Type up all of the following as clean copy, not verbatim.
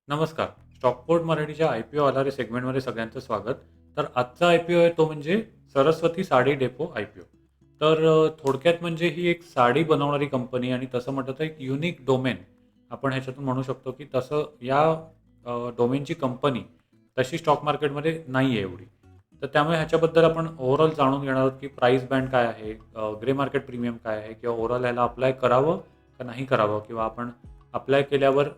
नमस्कार. स्टॉकपोर्ट मराठीच्या IPO आधारित सेगमेंटमध्ये सगळ्यांचं स्वागत. तर आजचा IPO आहे तो म्हणजे सरस्वती साडी डेपो IPO. तर थोडक्यात म्हणजे ही एक साडी बनवणारी कंपनी आणि तसं म्हटलं तर एक युनिक डोमेन आपण ह्याच्यातून म्हणू शकतो, की तसं या डोमेनची कंपनी तशी स्टॉक मार्केटमध्ये नाही आहे एवढी. तर त्यामुळे ह्याच्याबद्दल आपण ओव्हरऑल जाणून घेणार आहोत, की प्राईस बँड काय आहे, ग्रे मार्केट प्रीमियम काय आहे किंवा ओव्हरऑल ह्याला अप्लाय करावं का नाही करावं किंवा आपण अप्लाय केल्यावर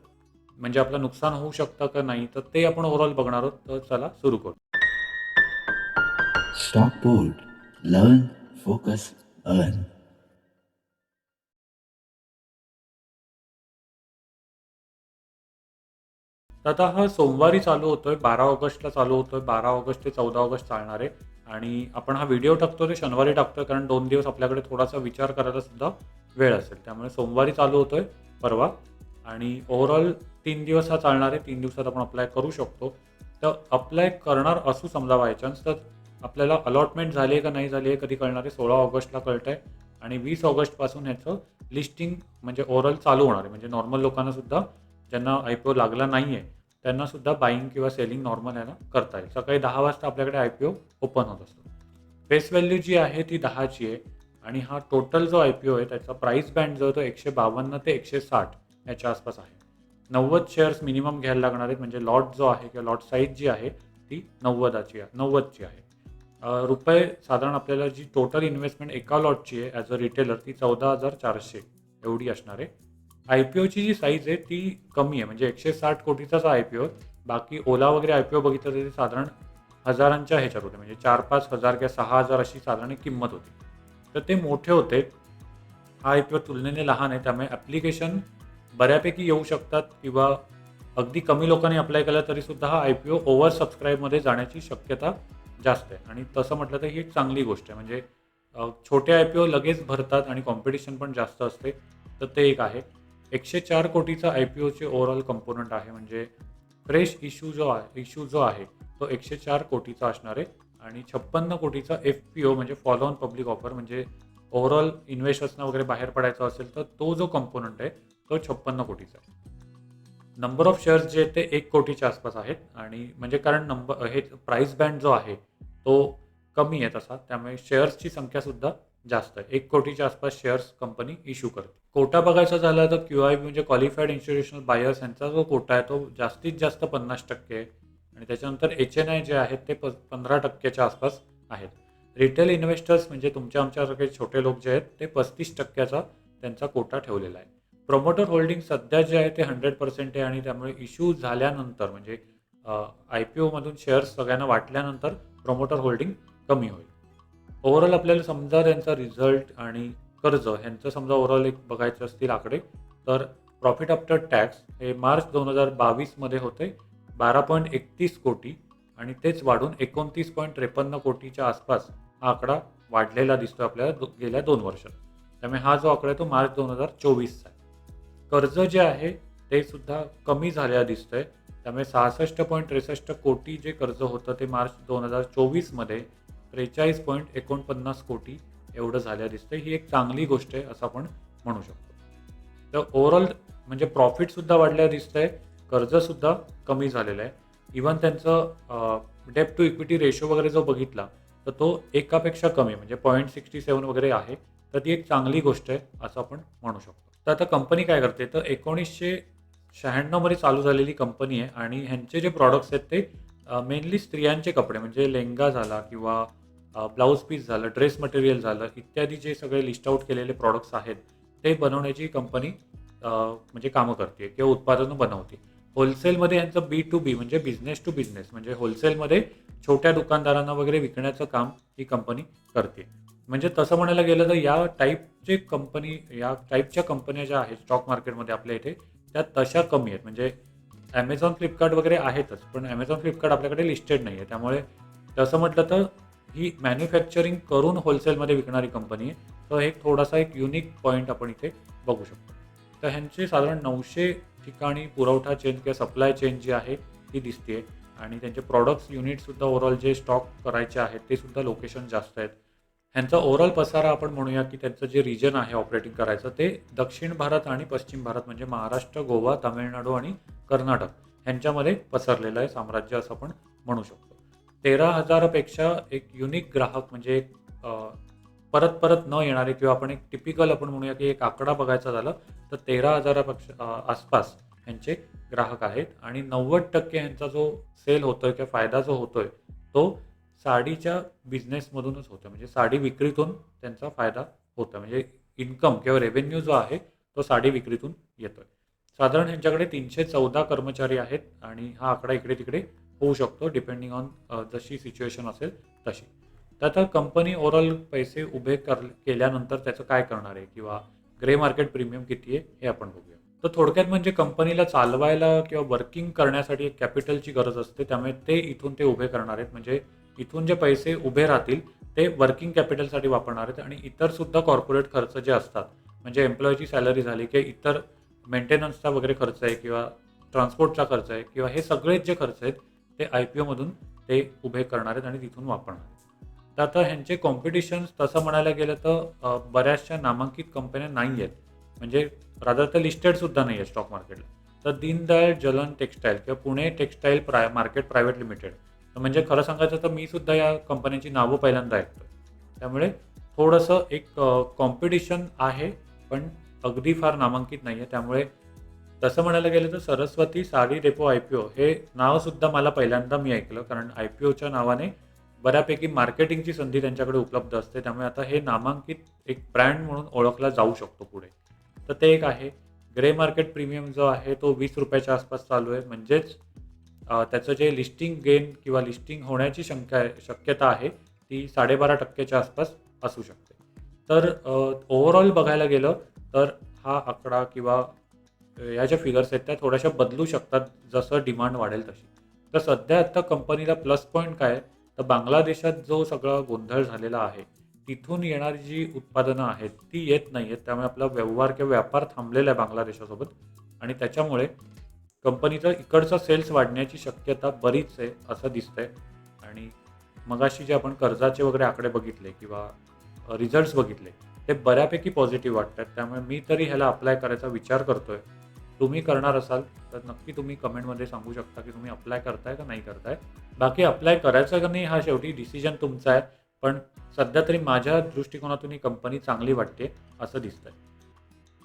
म्हणजे आपलं नुकसान होऊ शकतं का नाही, तर ते आपण ओव्हरऑल बघणार आहोत. तर चला सुरू करू. Stockport. Learn, focus, earn. तर आता हा सोमवारी चालू होतोय, 12 ऑगस्टला चालू होतोय. 12 ऑगस्ट ते 14 ऑगस्ट चालणार आहे. आणि आपण हा व्हिडिओ टाकतो ते शनिवारी टाकतोय, कारण 2 दिवस आपल्याकडे थोडासा विचार करायला सुद्धा वेळ असेल. त्यामुळे सोमवारी चालू होतोय, परवा. आणि ओव्हरऑल 3 दिवस हा चालणार आहे. 3 दिवसात आपण अप्लाय करू शकतो. तर अप्लाय करणार असू समजा बाय चान्स, तर आपल्याला अलॉटमेंट झाली आहे का नाही झाली आहे कधी कळणार आहे, 16 ऑगस्टला कळतंय. आणि 20 ऑगस्टपासून ह्याचं लिस्टिंग म्हणजे ओव्हरऑल चालू होणार आहे. म्हणजे नॉर्मल लोकांना सुद्धा, ज्यांना IPO लागला नाही आहे, त्यांना सुद्धा बाईंग किंवा सेलिंग नॉर्मल ह्याला करता येईल. सकाळी 10 वाजता आपल्याकडे IPO ओपन होत असतो. फेस व्हॅल्यू जी आहे ती 10ची आहे. आणि हा टोटल जो IPO आहे त्याचा प्राईस बँड जो आहे तो 152 ते 160 याच्या आसपास आहे. 90 शेअर्स मिनिमम घ्यायला लागणार आहेत. म्हणजे लॉट जो आहे किंवा लॉट साईज जी आहे ती 90ची आहे. रुपये साधारण आपल्याला जी टोटल इन्व्हेस्टमेंट एका लॉटची आहे ॲज अ रिटेलर ती 14,400 एवढी असणार आहे. IPOची जी साईज आहे ती कमी आहे. म्हणजे 160 कोटीचाच IPO आहे. बाकी ओला वगैरे IPO बघितलं तर ते साधारण हजारांच्या ह्याच्यात होते. म्हणजे 4-5 हजार किंवा 6,000 अशी साधारण एक किंमत होती. तर ते मोठे होते. हा IPO तुलनेने लहान आहे. त्यामुळे ॲप्लिकेशन बऱ्यापैकी येऊ शकतात किंवा अगदी कमी लोकांनी अप्लाय केला तरीसुद्धा हा IPO ओव्हर सबस्क्राईबमध्ये जाण्याची शक्यता जास्त आहे. आणि तसं म्हटलं तर ही एक चांगली गोष्ट आहे. म्हणजे छोटे IPO लगेच भरतात आणि कॉम्पिटिशन पण जास्त असते. तर ते एक आहे. 104 कोटीचा IPOचे ओव्हरऑल कंपोनंट आहे. म्हणजे फ्रेश इश्यू जो आहे तो 104 कोटीचा असणार आहे. आणि 56 कोटीचा FPO म्हणजे फॉलो ऑन पब्लिक ऑफर, म्हणजे ओव्हरऑल इन्व्हेस्टर्सना वगैरे बाहेर पडायचा असेल तर तो जो कंपोनंट आहे तो 56 कोटीचा आहे. नंबर ऑफ शेअर्स जे आहेत ते 1 कोटीच्या आसपास आहेत. आणि म्हणजे कारण हे प्राईस बँड जो आहे तो कमी आहे तसा, त्यामुळे शेअर्सची संख्यासुद्धा जास्त आहे. 1 कोटीच्या आसपास शेअर्स कंपनी इश्यू करते. कोटा बघायचा झाला तर QIB म्हणजे क्वालिफाईड इन्स्टिट्यूशनल बायर्स यांचा जो कोटा आहे तो जास्तीत जास्त 50% आहे. आणि त्याच्यानंतर HNI जे आहेत ते 15%च्या आसपास आहेत. रिटेल इन्व्हेस्टर्स म्हणजे तुमच्या आमच्यासारखे छोटे लोक जे आहेत ते 35%चा त्यांचा कोटा ठेवलेला आहे. प्रमोटर होल्डिंग सध्या जे आहे ते 100% आहे. आणि त्यामुळे इश्यू झाल्यानंतर म्हणजे IPO मधून शेअर्स सगळ्यांना वाटल्यानंतर प्रमोटर होल्डिंग कमी होईल. ओव्हरऑल आपल्याला समजा त्यांचा रिझल्ट आणि कर्ज ह्यांचं समजा ओव्हरऑल एक बघायचे असतील आकडे, तर प्रॉफिट आफ्टर टॅक्स हे मार्च 2022 होते 12.31 कोटी. आणि तेच वाढून 29.53 कोटीच्या आसपास हा आकडा वाढलेला दिसतो आपल्याला गेल्या 2 वर्षात. त्यामुळे हा जो आकडा आहे तो मार्च 2024चा आहे. कर्ज जे आहे ते सुद्धा कमी झालेलं दिसतंय. त्यामुळे 66.63 कोटी जे कर्ज होतं ते मार्च 2024मध्ये 43.49 कोटी एवढं झालेलं दिसतंय. ही एक चांगली गोष्ट आहे असं आपण म्हणू शकतो. तर ओव्हरऑल म्हणजे प्रॉफिटसुद्धा वाढलेलं दिसतंय, कर्जसुद्धा कमी झालेलं आहे. इव्हन त्यांचं डेट टू इक्विटी रेशो वगैरे जो बघितला तर तो एकापेक्षा कमी म्हणजे 0.67 वगैरे आहे. तर ती एक चांगली गोष्ट आहे असं आपण म्हणू शकतो. तर आता कंपनी काय करते, तर 1996 मध्ये चालू झालेली कंपनी आहे. आणि ह्यांचे जे प्रॉडक्ट्स आहेत ते मेनली स्त्रियांचे कपडे म्हणजे लेहंगा झाला किंवा ब्लाऊज पीस झालं, ड्रेस मटेरियल झालं, इत्यादी जे सगळे लिस्ट आउट केलेले प्रॉडक्ट्स आहेत ते बनवण्याची कंपनी म्हणजे कामं करते किंवा उत्पादनं बनवते. होलसेलमध्ये यांचं B2B म्हणजे बिझनेस टू बिझनेस म्हणजे होलसेलमध्ये छोट्या दुकानदारांना वगैरे विकण्याचं काम ही कंपनी करते. म्हणजे तसं म्हणायला गेलं तर या टाईपच्या कंपन्या ज्या आहेत स्टॉक मार्केटमध्ये आपल्या इथे, त्या तशा कमी आहेत. म्हणजे Amazon, फ्लिपकार्ट वगैरे आहेतच, पण Amazon, फ्लिपकार्ट आपल्याकडे लिस्टेड नाही आहे. त्यामुळे तसं म्हटलं तर ही मॅन्युफॅक्चरिंग करून होलसेलमध्ये विकणारी कंपनी आहे. तर एक थोडासा एक युनिक पॉईंट आपण इथे बघू शकतो. तर ह्यांचे साधारण 900 ठिकाणी पुरवठा चेन किंवा सप्लाय चेन जी आहे ती दिसते. आणि त्यांचे प्रॉडक्ट्स युनिटसुद्धा ओव्हरऑल जे स्टॉक करायचे आहेत ते सुद्धा लोकेशन जास्त आहेत. ह्यांचा ओव्हरऑल पसारा आपण म्हणूया की त्यांचं जे रिजन आहे ऑपरेटिंग करायचं ते दक्षिण भारत आणि पश्चिम भारत म्हणजे महाराष्ट्र, गोवा, तामिळनाडू आणि कर्नाटक ह्यांच्यामध्ये पसरलेलं आहे साम्राज्य असं आपण म्हणू शकतो. 13,000पेक्षा एक युनिक ग्राहक म्हणजे एक परत परत न येणारे किंवा आपण एक टिपिकल आपण म्हणूया की एक आकडा बघायचा झाला तर 13,000पेक्षा आसपास ह्यांचे ग्राहक आहेत आणि 90% ह्यांचा जो सेल होतोय किंवा फायदा जो होतोय तो साडीच्या बिझनेसमधूनच होतो. म्हणजे साडी विक्रीतून त्यांचा फायदा होतो. म्हणजे इन्कम किंवा रेव्हेन्यू जो आहे तो साडी विक्रीतून येतोय. साधारण ह्यांच्याकडे 314 कर्मचारी आहेत आणि हा आकडा इकडे तिकडे होऊ शकतो डिपेंडिंग ऑन जशी सिच्युएशन असेल तशी. तर आता कंपनी ओव्हरऑल पैसे उभे केल्यानंतर त्याचं काय करणार आहे किंवा ग्रे मार्केट प्रीमियम किती आहे हे आपण बघूया. तर थोडक्यात म्हणजे कंपनीला चालवायला किंवा वर्किंग करण्यासाठी एक कॅपिटलची गरज असते. त्यामुळे ते इथून ते उभे करणार आहेत. म्हणजे इथून जे पैसे उभे राहतील ते वर्किंग कॅपिटलसाठी वापरणार आहेत आणि इतर सुद्धा कॉर्पोरेट खर्च जे असतात म्हणजे एम्प्लॉईची सॅलरी झाली किंवा इतर मेंटेनन्सचा वगैरे खर्च आहे किंवा ट्रान्सपोर्टचा खर्च आहे किंवा हे सगळेच जे खर्च आहेत ते IPO मधून ते उभे करणार आहेत आणि तिथून वापरणार आहेत. तर आता ह्यांचे कॉम्पिटिशन्स तसं म्हणायला गेलं तर बऱ्याचशा नामांकित कंपन्या नाही आहेत. म्हणजे रादर तर लिस्टेड सुद्धा नाही आहे स्टॉक मार्केटला. तर दीनदयाळ जलन टेक्स्टाईल किंवा Pune textile market private limited म्हणजे खरं सांगायचं तर मी सुद्धा या कंपन्यांची नावं पहिल्यांदा ऐकतोय. त्यामुळे थोडंसं एक कॉम्पिटिशन आहे पण अगदी फार नामांकित नाही आहे. त्यामुळे तसं म्हणायला गेलं तर सरस्वती साडी डेपो IPO हे नावसुद्धा मला पहिल्यांदा मी ऐकलं. कारण IPOच्या नावाने बऱ्यापैकी मार्केटिंगची संधी त्यांच्याकडे उपलब्ध असते. त्यामुळे आता हे नामांकित एक ब्रँड म्हणून ओळखला जाऊ शकतो पुढे. तर ते एक आहे. ग्रे मार्केट प्रीमियम जो आहे तो ₹20च्या आसपास चालू आहे. म्हणजेच त्याचं जे लिस्टिंग गेन किंवा लिस्टिंग होण्याची शक्यता आहे ती 12.5%च्या आसपास असू शकते. तर ओव्हरऑल बघायला गेलं तर हा आकडा किंवा ह्या ज्या फिगर्स आहेत त्या थोड्याशा बदलू शकतात जसं डिमांड वाढेल तशी. तर सध्या आता कंपनीला प्लस पॉईंट काय आहे तर बांगलादेशात जो सगळा गोंधळ झालेला आहे तिथून येणारी जी उत्पादनं आहेत ती येत नाही आहेत. त्यामुळे आपला व्यवहार किंवा व्यापार थांबलेला आहे बांगलादेशासोबत आणि त्याच्यामुळे कंपनीचं इकडचं सेल्स वाढण्याची शक्यता बरीच आहे असं दिसतंय. आणि मगाशी जे आपण कर्जाचे वगैरे आकडे बघितले किंवा रिझल्ट्स बघितले ते बऱ्यापैकी पॉझिटिव्ह वाटतात. त्यामुळे मी तरी ह्याला अप्लाय करायचा विचार करतोय. तुम्ही करणार असाल तर नक्की तुम्ही कमेंटमध्ये सांगू शकता की तुम्ही अप्लाय करताय का नाही करताय. बाकी अप्लाय करायचं का नाही हा शेवटी डिसिजन तुमचा आहे. पण सध्या तरी माझ्या दृष्टिकोनातून ही कंपनी चांगली वाटते असं दिसतंय.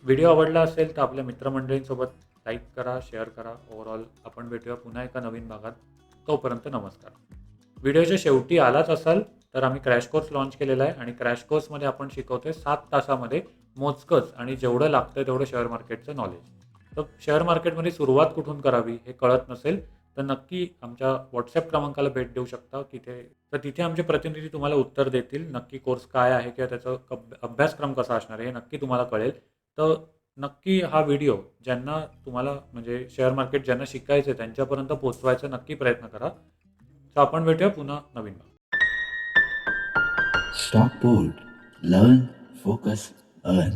व्हिडिओ आवडला असेल तर आपल्या मित्रमंडळींसोबत लाईक करा, शेअर करा. ओव्हरऑल आपण भेटूया पुन्हा एका नवीन भागात. तोपर्यंत नमस्कार. व्हिडिओच्या शेवटी आलाच असाल तर आम्ही क्रॅश कोर्स लॉन्च केलेला आहे आणि क्रॅश कोर्समध्ये आपण शिकवतोय 7 तासामध्ये मोजकंच आणि जेवढं लागतं तेवढं शेअर मार्केटचं नॉलेज. तर शेअर मार्केटमध्ये सुरुवात कुठून करावी हे कळत नसेल तर नक्की आमच्या व्हॉट्सॲप क्रमांकाला भेट देऊ शकता. तिथे आमचे प्रतिनिधी तुम्हाला उत्तर देतील. नक्की कोर्स काय आहे किंवा त्याचा अभ्यासक्रम कसा असणार आहे हे नक्की तुम्हाला कळेल. तर नक्की हा व्हिडिओ ज्यांना तुम्हाला म्हणजे शेअर मार्केट ज्यांना शिकायचं आहे त्यांच्यापर्यंत पोहोचवायचा नक्की प्रयत्न करा. तर आपण भेटूया पुन्हा नवीन भागात. Stock Board. Learn, focus, earn.